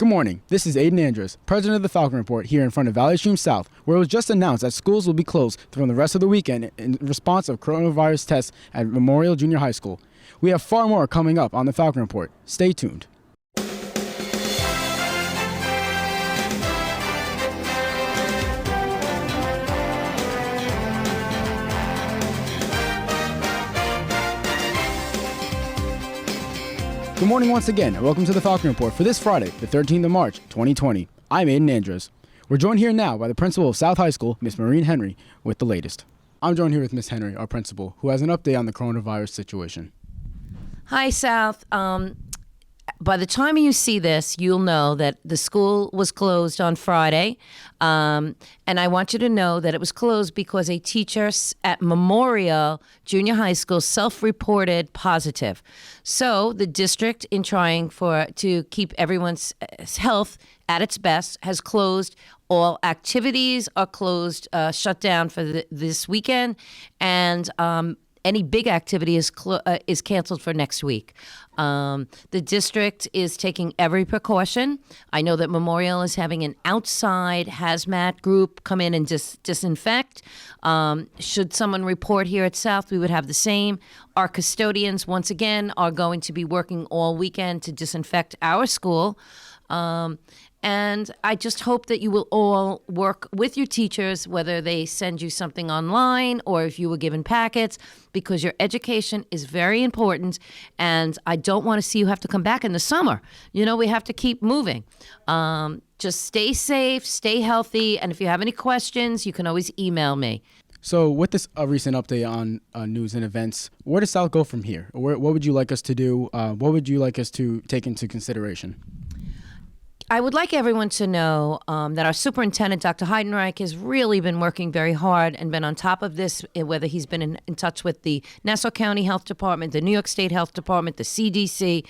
Good morning. This is Aiden Andrews, president of the Falcon Report, here in front of Valley Stream South, where it was just announced that schools will be closed through the rest of the weekend in response of coronavirus tests at Memorial Junior High School. We have far more coming up on the Falcon Report. Stay tuned. Good morning once again, and welcome to the Falcon Report for this Friday, the 13th of March, 2020. I'm Aiden Andrews. We're joined here now by the principal of South High School, Miss Maureen Henry, with the latest. I'm joined here with Miss Henry, our principal, who has an update on the coronavirus situation. Hi, South. By the time you see this, you'll know that the school was closed on Friday. And I want you to know that it was closed because a teacher at Memorial Junior High School self-reported positive. So the district, in trying to keep everyone's health at its best, has closed. All activities are closed, shut down for this weekend, and any big activity is canceled for next week. The district is taking every precaution. I know that Memorial is having an outside hazmat group come in and disinfect. Should someone report here at South, we would have the same. Our custodians, once again, are going to be working all weekend to disinfect our school. And I just hope that you will all work with your teachers, whether they send you something online or if you were given packets, because your education is very important. And I don't want to see you have to come back in the summer. You know, we have to keep moving. Just stay safe, stay healthy. And if you have any questions, you can always email me. So with this recent update on news and events, where does South go from here? What would you like us to do? What would you like us to take into consideration? I would like everyone to know that our superintendent, Dr. Heidenreich, has really been working very hard and been on top of this, whether he's been in touch with the Nassau County Health Department, the New York State Health Department, the CDC,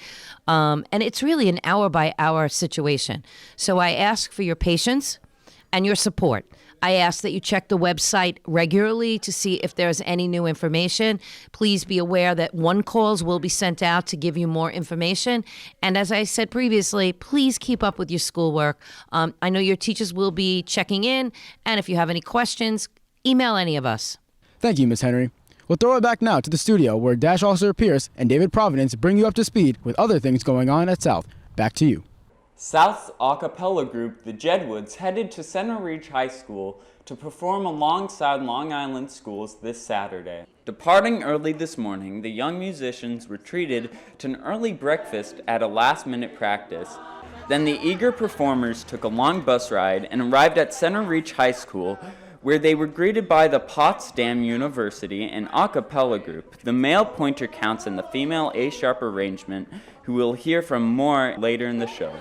and it's really an hour-by-hour situation. So I ask for your patience and your support. I ask that you check the website regularly to see if there's any new information. Please be aware that calls will be sent out to give you more information. And as I said previously, please keep up with your schoolwork. I know your teachers will be checking in, and if you have any questions, email any of us. Thank you, Ms. Henry. We'll throw it back now to the studio where Dash Officer Pierce and David Providence bring you up to speed with other things going on at South. Back to you. South's Acapella group, the Jedwoods, headed to Center Ridge High School to perform alongside Long Island schools this Saturday. Departing early this morning, the young musicians were treated to an early breakfast at a last-minute practice. Then the eager performers took a long bus ride and arrived at Center Ridge High School, where they were greeted by the Potsdam University and Acapella group, the male pointer counts and the female A-sharp arrangement, who we'll hear from more later in the show,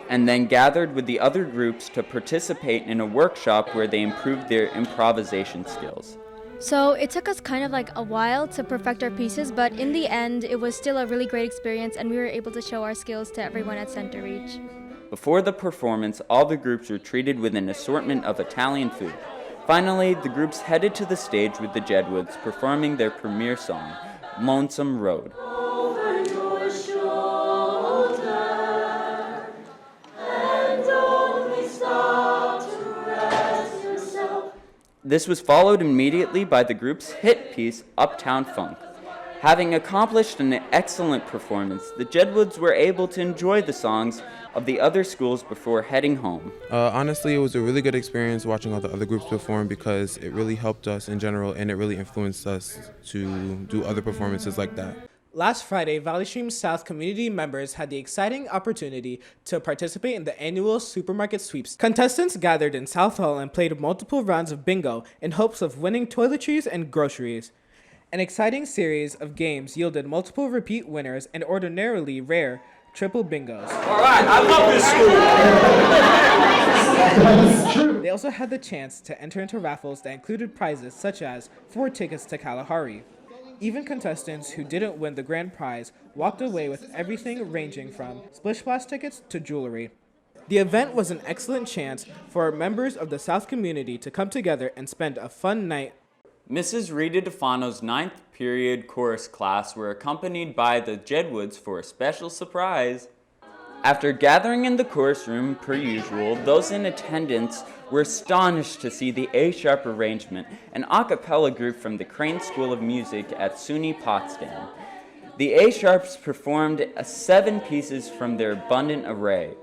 and then gathered with the other groups to participate in a workshop where they improved their improvisation skills. So it took us kind of like a while to perfect our pieces, but in the end, it was still a really great experience, and we were able to show our skills to everyone at Center Ridge. Before the performance, all the groups were treated with an assortment of Italian food. Finally, the groups headed to the stage with the Jedwoods performing their premiere song, Lonesome Road. This was followed immediately by the group's hit piece, Uptown Funk. Having accomplished an excellent performance, the Jedwoods were able to enjoy the songs of the other schools before heading home. Honestly, it was a really good experience watching all the other groups perform because it really helped us in general and it really influenced us to do other performances like that. Last Friday, Valley Stream South community members had the exciting opportunity to participate in the annual supermarket sweeps. Contestants gathered in South Hall and played multiple rounds of bingo in hopes of winning toiletries and groceries. An exciting series of games yielded multiple repeat winners and ordinarily rare triple bingos. All right, I love this school. They also had the chance to enter into raffles that included prizes such as 4 tickets to Kalahari. Even contestants who didn't win the grand prize walked away with everything ranging from Splish Splash tickets to jewelry. The event was an excellent chance for members of the South community to come together and spend a fun night. Mrs. Rita DeFano's 9th period chorus class were accompanied by the Jedwoods for a special surprise. After gathering in the chorus room per usual, those in attendance were astonished to see the A-sharp arrangement, an a cappella group from the Crane School of Music at SUNY Potsdam. The A-sharps performed 7 pieces from their abundant array: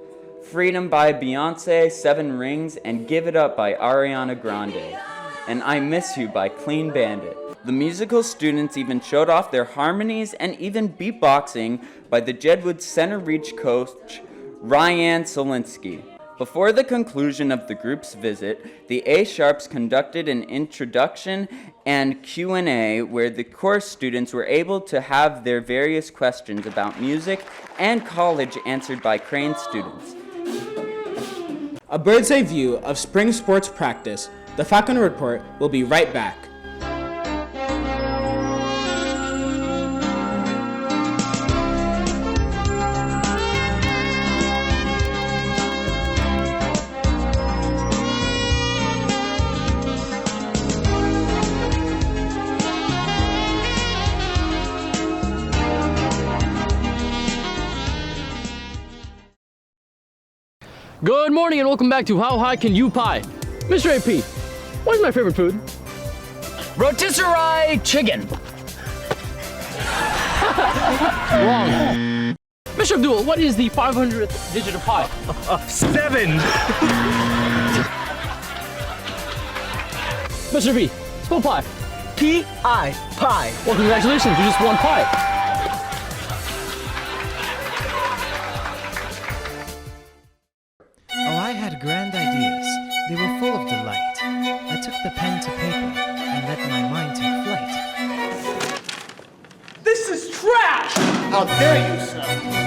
Freedom by Beyoncé, 7 Rings, and Give It Up by Ariana Grande, and I Miss You by Clean Bandit. The musical students even showed off their harmonies and even beatboxing by the Jedwood Center Reach coach, Ryan Solinsky. Before the conclusion of the group's visit, the A-sharps conducted an introduction and Q&A where the course students were able to have their various questions about music and college answered by Crane students. A bird's eye view of spring sports practice. The Falcon Report will be right back. Good morning and welcome back to How High Can You Pie? Mr. AP, what is my favorite food? Rotisserie chicken. Wrong. Mr. Abdul, what is the 500th digit of pi? 7. Mr. B, spell pi. P-I, pie. Well, congratulations, you just won pi. Oh, I had grand ideas. They were full of delight. I took the pen to paper and let my mind take flight. This is trash! How dare you, sir?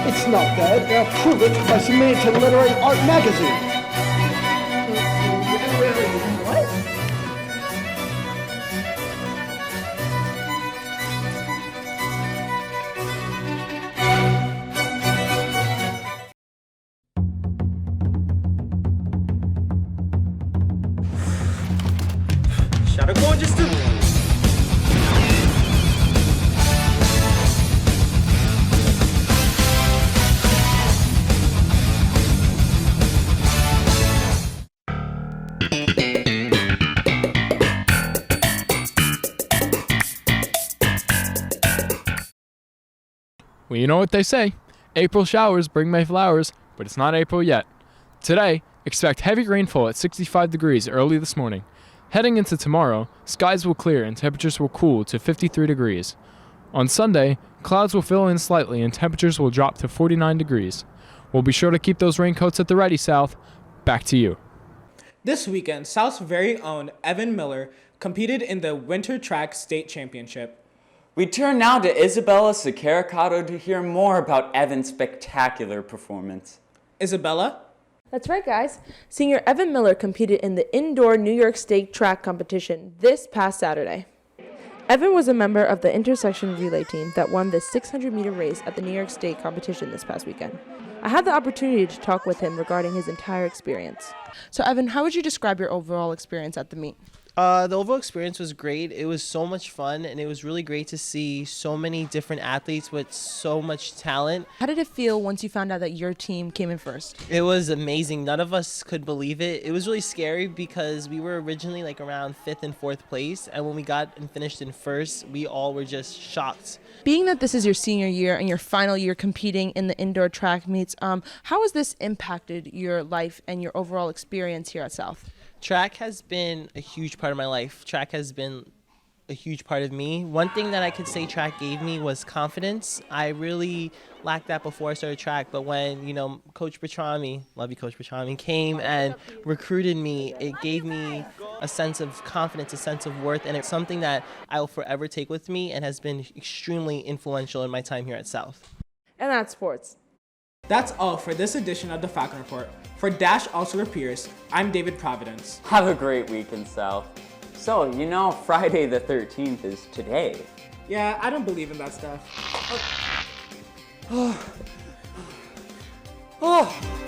It's not bad. I'll prove it by submitting it to Literary Art Magazine. What? Well, you know what they say. April showers bring May flowers, but it's not April yet. Today, expect heavy rainfall at 65 degrees early this morning. Heading into tomorrow, skies will clear and temperatures will cool to 53 degrees. On Sunday, clouds will fill in slightly and temperatures will drop to 49 degrees. We'll be sure to keep those raincoats at the ready, South. Back to you. This weekend, South's very own Evan Miller competed in the Winter Track State Championship. We turn now to Isabella Sacaricato to hear more about Evan's spectacular performance. Isabella? That's right, guys. Senior Evan Miller competed in the indoor New York State track competition this past Saturday. Evan was a member of the intersection relay team that won the 600-meter race at the New York State competition this past weekend. I had the opportunity to talk with him regarding his entire experience. So, Evan, how would you describe your overall experience at the meet? The overall experience was great. It was so much fun, and it was really great to see so many different athletes with so much talent. How did it feel once you found out that your team came in first? It was amazing. None of us could believe it. It was really scary because we were originally like around 5th and 4th place, and when we got and finished in first, we all were just shocked. Being that this is your senior year and your final year competing in the indoor track meets, how has this impacted your life and your overall experience here at South? Track has been a huge part of my life. Track has been a huge part of me. One thing that I could say track gave me was confidence. I really lacked that before I started track, but when, Coach Bertrami, love you, Coach Bertrami, came and recruited me, it gave me a sense of confidence, a sense of worth, and it's something that I will forever take with me and has been extremely influential in my time here at South. And that's sports. That's all for this edition of the Falcon Report. For Dash Alsler Pierce, I'm David Providence. Have a great weekend, South. So, Friday the 13th is today. Yeah, I don't believe in that stuff. Oh.